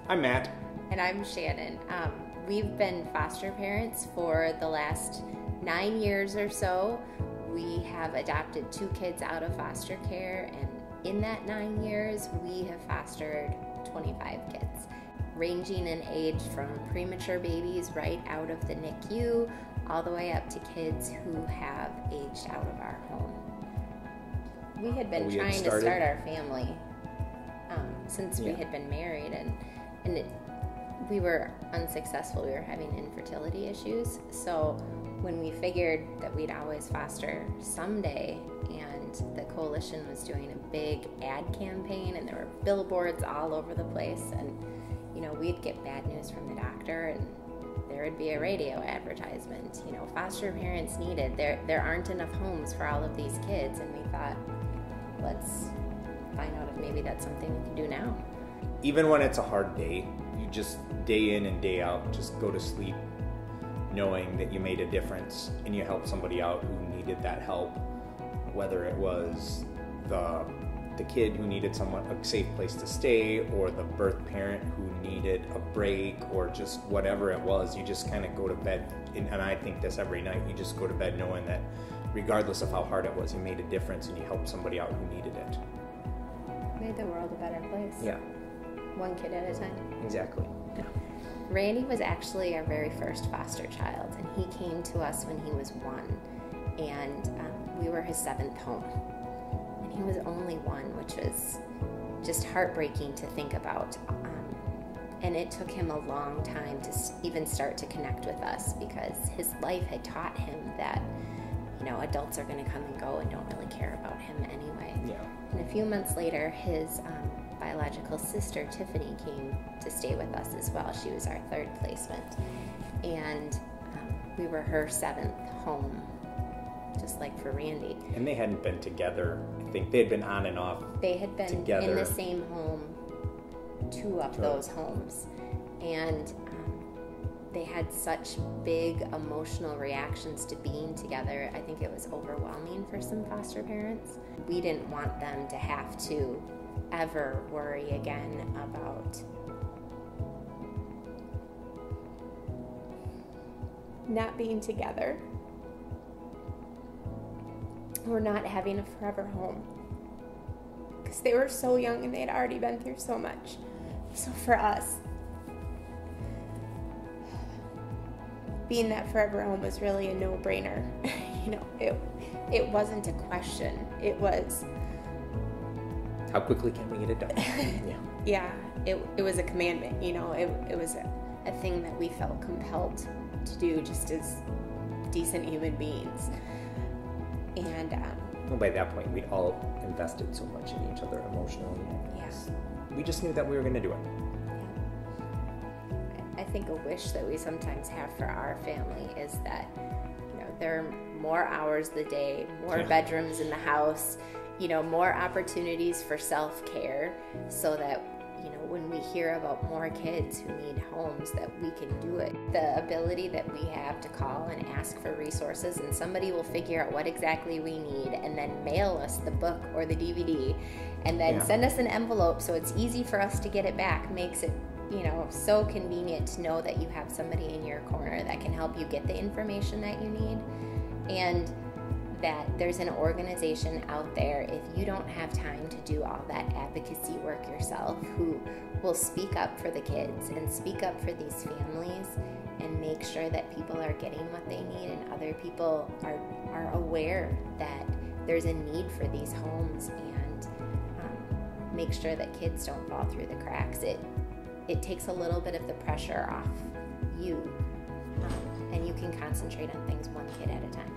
I'm Matt. And I'm Shannon. We've been foster parents for the last 9 years or so. We have adopted 2 kids out of foster care, and in that 9 years, we have fostered 25 kids, ranging in age from premature babies right out of the NICU all the way up to kids who have aged out of our home. We had been trying to start our family since we had been married, and we were unsuccessful. We were having infertility issues. So when we figured that we'd always foster someday, and the coalition was doing a big ad campaign, and there were billboards all over the place, and we'd get bad news from the doctor, and there would be a radio advertisement, foster parents needed. There aren't enough homes for all of these kids, and we thought, let's find out if maybe that's something we can do now. Even when it's a hard day, you just day in and day out just go to sleep knowing that you made a difference and you helped somebody out who needed that help, whether it was the kid who needed a safe place to stay, or the birth parent who needed a break, or just whatever it was. You just kind of go to bed, and I think this every night, you just go to bed knowing that regardless of how hard it was, you made a difference and you helped somebody out who needed it. Made the world a better place. Yeah. One kid at a time. Exactly. Yeah. Randy was actually our very first foster child, and he came to us when he was 1, and we were his 7th home. And he was only 1, which was just heartbreaking to think about. And it took him a long time to even start to connect with us, because his life had taught him that adults are going to come and go and don't really care about him anyway. Yeah. And a few months later, his biological sister, Tiffany, came to stay with us as well. She was our 3rd placement. And we were her 7th home, just like for Randy. And they hadn't been together. I think they had been on and off. They had been together in the same home 2 of those homes. And they had such big emotional reactions to being together. I think it was overwhelming for some foster parents. We didn't want them to have to ever worry again about not being together or not having a forever home, because they were so young and they had already been through so much. So for us, being that forever home was really a no-brainer. It wasn't a question. It was, how quickly can we get it done? Yeah, it was a commandment. It was a thing that we felt compelled to do just as decent human beings. And well, by that point, we'd all invested so much in each other emotionally. Yes. We just knew that we were going to do it. I think a wish that we sometimes have for our family is that there are more hours a day, more bedrooms in the house, more opportunities for self-care, so that when we hear about more kids who need homes, that we can do it. The ability that we have to call and ask for resources, and somebody will figure out what exactly we need and then mail us the book or the DVD, and then send us an envelope so it's easy for us to get it back, makes it so convenient to know that you have somebody in your corner that can help you get the information that you need, and that there's an organization out there, if you don't have time to do all that advocacy work yourself, who will speak up for the kids and speak up for these families and make sure that people are getting what they need, and other people are aware that there's a need for these homes, and make sure that kids don't fall through the cracks. It takes a little bit of the pressure off you, and you can concentrate on things one kid at a time.